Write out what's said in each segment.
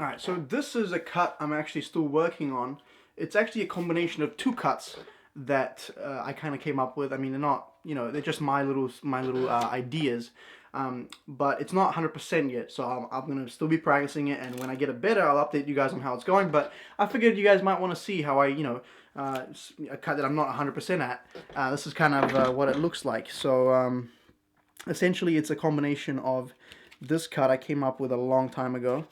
Alright, so this is a cut I'm actually still working on. It's actually a combination of two cuts that I kind of came up with. I mean, they're not, you know, they're just my little ideas. But it's not 100% yet, so I'm going to still be practicing it, and when I get it better, I'll update you guys on how it's going. But I figured you guys might want to see how I, you know, a cut that I'm not 100% at. This is kind of what it looks like. So essentially it's a combination of this cut I came up with a long time ago,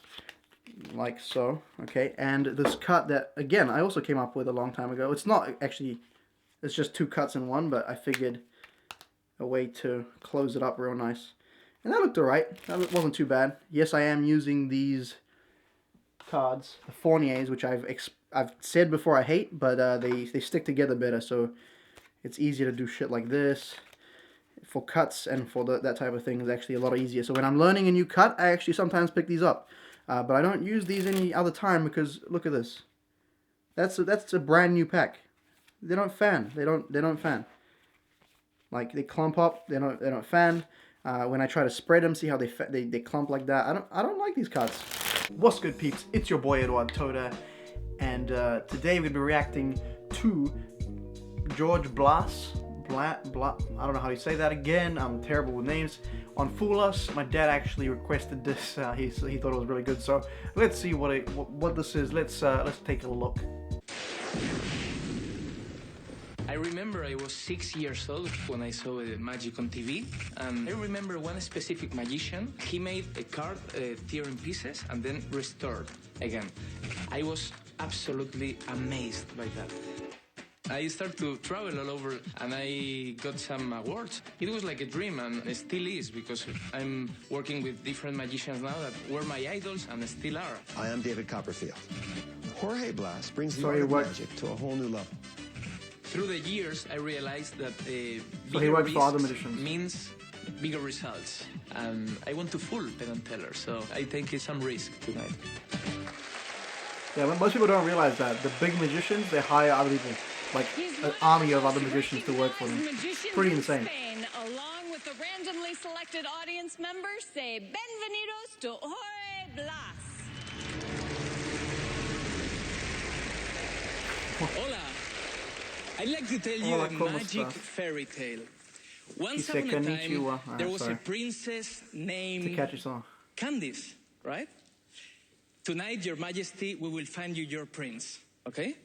like so, okay, and this cut that, again, I also came up with a long time ago. It's not actually, it's just two cuts in one, but I figured a way to close it up real nice. And that looked alright. That wasn't too bad. Yes, I am using these cards, the Fourniers, which I've said before I hate, but they stick together better, so it's easier to do shit like this. For cuts and for that type of thing is actually a lot easier. So when I'm learning a new cut, I actually sometimes pick these up. But I don't use these any other time because look at this. That's a brand new pack. They don't fan. They don't fan. Like, they clump up. They don't fan. When I try to spread them, see how they clump like that. I don't like these cards. What's good, peeps? It's your boy Eduard Todor, and today we'll be reacting to Jorge Blass. I don't know how you say that again. I'm terrible with names. On Fool Us, my dad actually requested this. He thought it was really good. So let's see what this is. Let's take a look. I remember I was 6 years old when I saw magic on TV. I remember one specific magician. He made a card tear in pieces and then restored again. I was absolutely amazed by that. I started to travel all over and I got some awards. It was like a dream, and it still is, because I'm working with different magicians now that were my idols and still are. I am David Copperfield. Jorge Blass brings the Sorry, art of magic to a whole new level. Through the years, I realized that So he works for other magicians. Means bigger results. And I want to fool Penn and Teller, so I take some risk tonight. Yeah, most people don't realize that. The big magicians, they hire other people. Like an army of other magicians to work for them. Pretty insane. Spain, along with the randomly selected audience members, say bienvenidos to Jorge Blass. Hola. I'd like to tell you a magic fairy tale. Once upon a time, there was a princess named Candice, right? Tonight, Your Majesty, we will find you your prince, okay?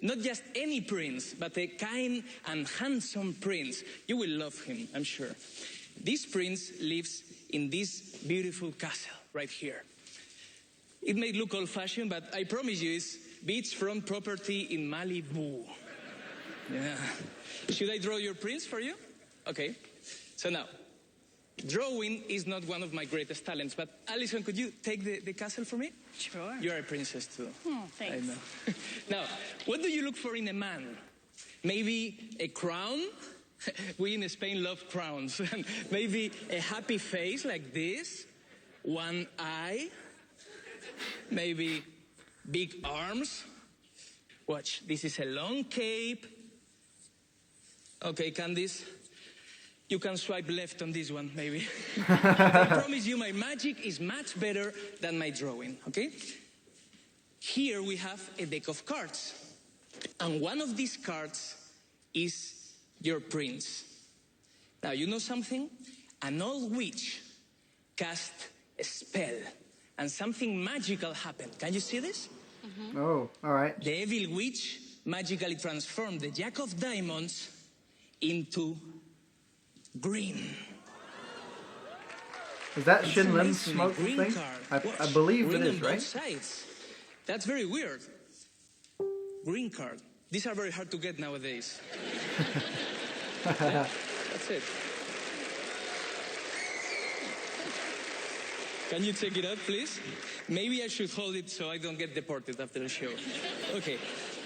Not just any prince, but a kind and handsome prince. You will love him, I'm sure. This prince lives in this beautiful castle right here. It may look old-fashioned, but I promise you it's beachfront property in Malibu. Yeah. Should I draw your prince for you? Okay. So now, drawing is not one of my greatest talents, but Alison, could you take the castle for me? Sure. You're a princess too. Oh, thanks. I know. Now, what do you look for in a man? Maybe a crown? We in Spain love crowns. Maybe a happy face like this? One eye? Maybe big arms? Watch, this is a long cape. Okay, Candice. You can swipe left on this one, maybe. I promise you my magic is much better than my drawing, okay? Here we have a deck of cards. And one of these cards is your prince. Now, you know something? An old witch cast a spell and something magical happened. Can you see this? Mm-hmm. Oh, all right. The evil witch magically transformed the Jack of Diamonds into green. Is that Shin Lim's smoke thing? I believe it is, right? Sides. That's very weird. Green card. These are very hard to get nowadays. Yeah, that's it. Can you check it out, please? Maybe I should hold it so I don't get deported after the show. Okay,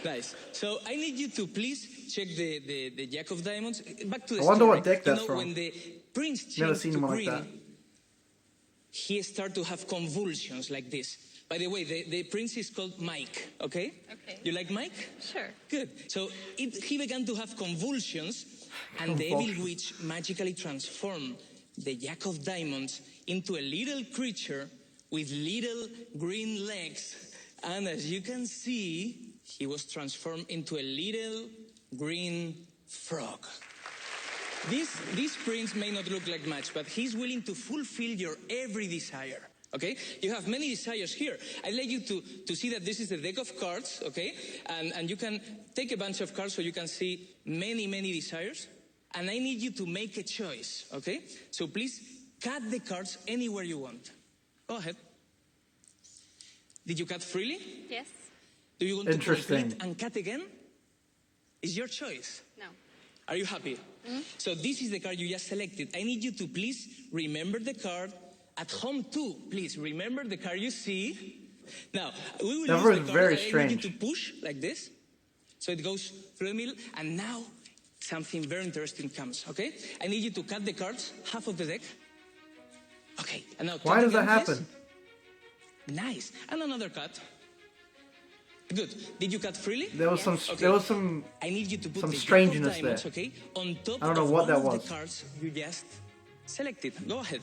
nice. So I need you to please check the Jack of Diamonds. Back to the I wonder story. what deck that's from. When the prince Never changed seen to him green, like that. he started to have convulsions like this. By the way, the prince is called Mike, okay? Okay. You like Mike? Sure. Good. So he began to have convulsions, and the evil witch magically transformed the Jack of Diamonds into a little creature with little green legs. And as you can see, he was transformed into a little green frog. This prince may not look like much, but he's willing to fulfill your every desire. Okay? You have many desires here. I'd like you to see that this is a deck of cards, okay? And you can take a bunch of cards so you can see many, many desires. And I need you to make a choice, okay? So please cut the cards anywhere you want. Go ahead. Did you cut freely? Yes. Do you want to complete and cut again? It's your choice. No. Are you happy? Mm-hmm. So this is the card you just selected. I need you to please remember the card. At home too, please remember the card you see. Now, we will use the card very that strange. I need you to push like this. So it goes through the middle. And now something very interesting comes, okay? I need you to cut the cards, half of the deck. Okay, and now why does that again, happen? please. Nice. And another cut. Good. Did you cut freely? There was some I need you to put some the strangeness jack of diamonds, there. Okay, on top I don't know of what one that of was. the cards you just selected. Go ahead.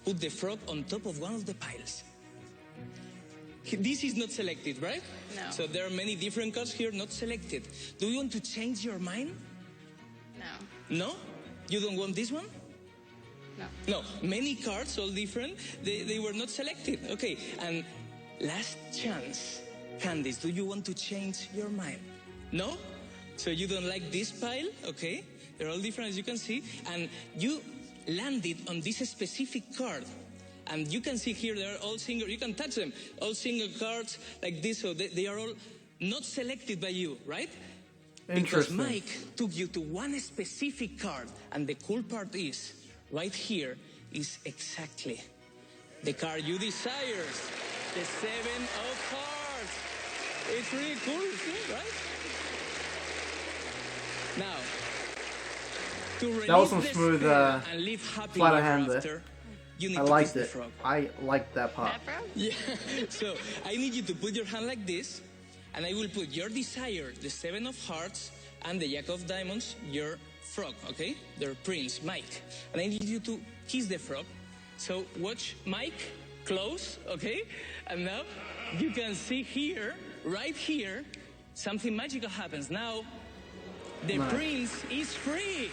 Put the frog on top of one of the piles. This is not selected, right? No. So there are many different cards here not selected. Do you want to change your mind? No. No? You don't want this one? No. No. Many cards, all different. They were not selected. Okay. And last chance. Candice, do you want to change your mind? No? So you don't like this pile? Okay. They're all different, as you can see. And you landed on this specific card. And you can see here they are all single, you can touch them, all single cards like this, so they are all not selected by you, right? Because Mike took you to one specific card, and the cool part is, right here is exactly the card you desire, the 7 of Hearts. It's really cool, see, right? Now, to release that was some the smooth spell and live happily sleight of ever hand there. after, you need I to liked kiss the it. frog. I liked that part. That frog? Yeah, so I need you to put your hand like this, and I will put your desire, the 7 of Hearts, and the Jack of Diamonds, your frog, okay? Their prince, Mike. And I need you to kiss the frog. So watch Mike close, okay? And now you can see here, right here, something magical happens. Now, the prince is free.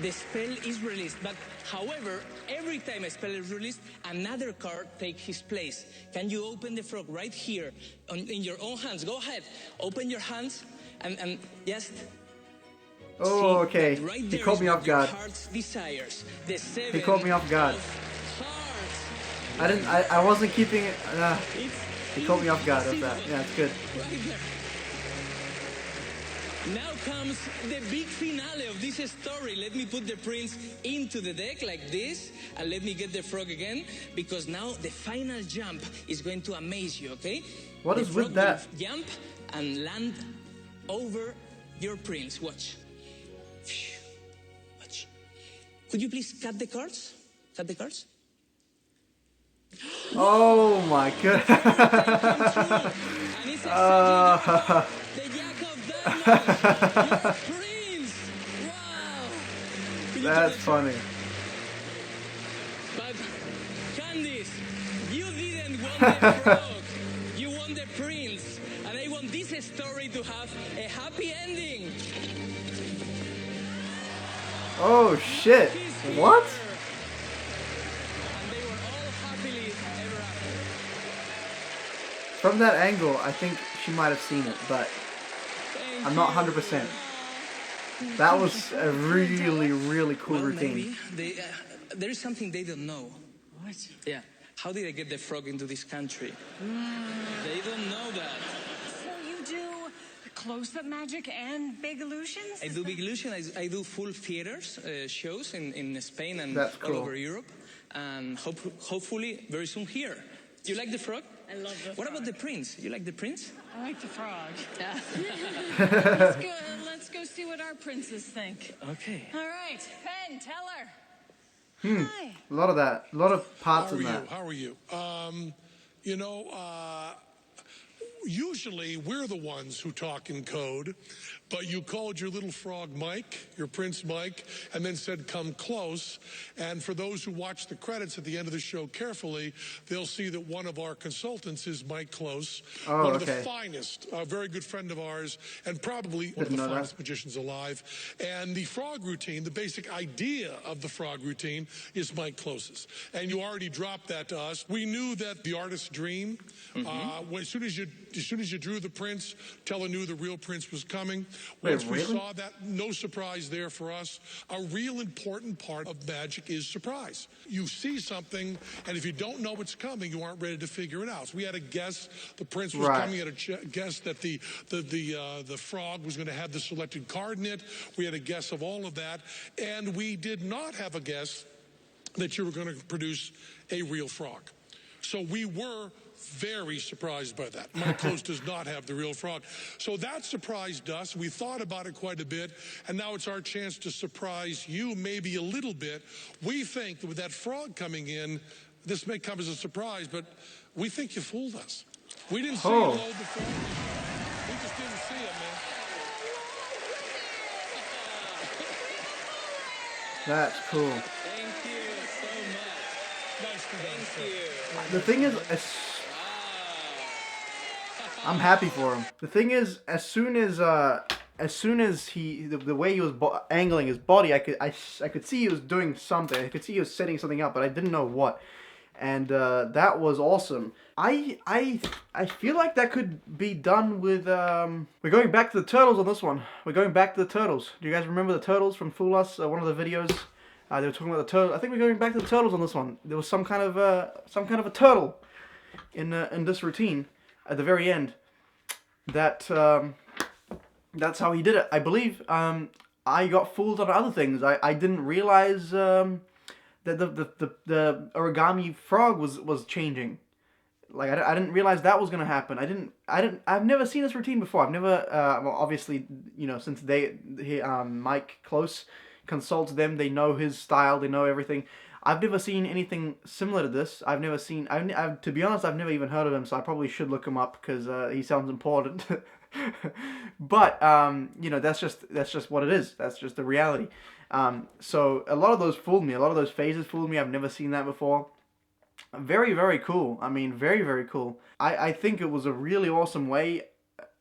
The spell is released. But however, every time a spell is released, another card takes his place. Can you open the frog right here in your own hands? Go ahead. Open your hands and just Oh, see okay. that right He there caught is me what off your guard. heart's desires. The 7 He caught me off guard. of Hearts. I wasn't keeping it. It's He caught me off guard with that. impossible. Yeah, it's good. Right there. Now comes the big finale of this story. Let me put the prince into the deck like this, and let me get the frog again, because now the final jump is going to amaze you, okay? What the is frog with that? will jump and land over your prince. Watch. Watch. Could you please cut the cards? Cut the cards? Oh my god. And it's exactly the Jack of Diamonds, your prince. Wow. Could you That's tell funny. But Candice, you didn't want the frog. You want the prince. And I want this story to have a happy ending. Oh shit. What? And they were all happily ever after. From that angle, I think she might have seen it, but I'm not 100%. That was a really, really cool routine. Maybe there is something they don't know. What? Yeah. How did I get the frog into this country? They don't know that. So you do close-up magic and big illusions? I do big illusion. I do full theaters shows in Spain and That's all cool. over Europe, and hopefully very soon here. Do you like the frog? I love the What frog. about the prince? You like the prince? I like the frog. Let's go see what our princes think. Okay. All right, Pen, tell her. Hi. A lot of that. A lot of parts How are in you? that. How are you? Usually, we're the ones who talk in code, but you called your little frog Mike, your Prince Mike, and then said, come close. And for those who watch the credits at the end of the show carefully, they'll see that one of our consultants is Mike Close, one of the finest, a very good friend of ours, and probably one of the finest magicians alive. And the frog routine, the basic idea of the frog routine, is Mike Close's. And you already dropped that to us. We knew that the artist's dream, as soon as you drew the prince, Teller knew the real prince was coming. Once we saw that, no surprise there for us. A real important part of magic is surprise. You see something, and if you don't know what's coming, you aren't ready to figure it out. So we had a guess the prince was coming. Had a guess that the frog was going to have the selected card in it. We had a guess of all of that, and we did not have a guess that you were going to produce a real frog. So we were very surprised by that. Mike Close does not have the real frog. So that surprised us. We thought about it quite a bit, and now it's our chance to surprise you maybe a little bit. We think that with that frog coming in, this may come as a surprise, but we think you fooled us. We didn't see you load the frog. We just didn't see it, man. That's cool. Thank you so much. Nice to meet you. The thing is, I'm happy for him. The thing is, as soon as he, the way he was angling his body, I could see he was doing something. I could see he was setting something up, but I didn't know what. And that was awesome. I feel like that could be done with. We're going back to the turtles on this one. We're going back to the turtles. Do you guys remember the turtles from Fool Us? One of the videos. They were talking about the turtle. I think we're going back to the turtles on this one. There was some kind of a turtle in this routine at the very end. That's how he did it, I believe. I got fooled on other things. I didn't realize that the origami frog was changing. Like I didn't realize that was gonna happen. I've never seen this routine before. I've never well, obviously, since Mike Close consults them, they know his style, they know everything. I've never seen anything similar to this. I've never seen. To be honest, I've never even heard of him, so I probably should look him up because he sounds important. But that's just what it is. That's just the reality. So a lot of those fooled me. A lot of those phases fooled me. I've never seen that before. Very, very cool. I mean, very, very cool. I think it was a really awesome way.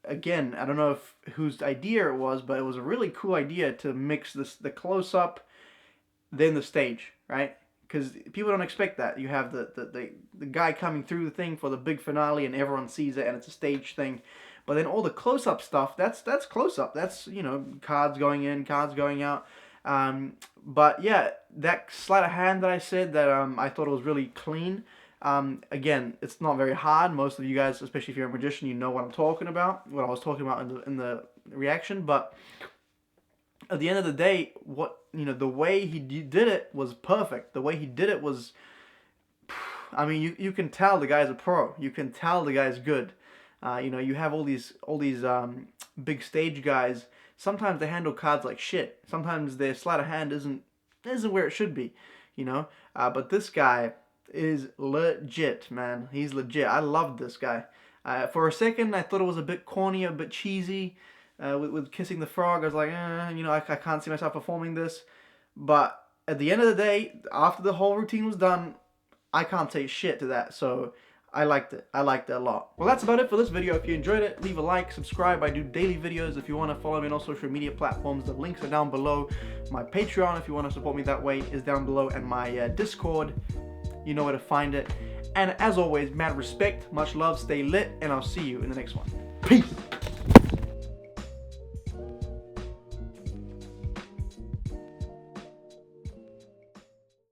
Again, I don't know whose idea it was, but it was a really cool idea to mix the close-up, then the stage, right? Because people don't expect that. You have the guy coming through the thing for the big finale, and everyone sees it, and it's a stage thing. But then all the close-up stuff, that's close-up. That's, cards going in, cards going out. But yeah, that sleight of hand that I said that I thought it was really clean. Again, it's not very hard. Most of you guys, especially if you're a magician, you know what I'm talking about, what I was talking about in the reaction. But at the end of the day, the way he did it was perfect. The way he did it was, I mean, you can tell the guy's a pro. You can tell the guy's good. You have all these big stage guys. Sometimes they handle cards like shit. Sometimes their sleight of hand isn't where it should be, But this guy is legit, man. He's legit. I loved this guy. For a second, I thought it was a bit corny, a bit cheesy, with kissing the frog. I was like, I can't see myself performing this. But at the end of the day, after the whole routine was done, I can't say shit to that. So I liked it. I liked it a lot. Well, that's about it for this video. If you enjoyed it, leave a like, subscribe. I do daily videos. If you want to follow me on all social media platforms, the links are down below. My Patreon, if you want to support me that way, is down below. And my Discord, you know where to find it. And as always, mad respect, much love, stay lit, and I'll see you in the next one. Peace!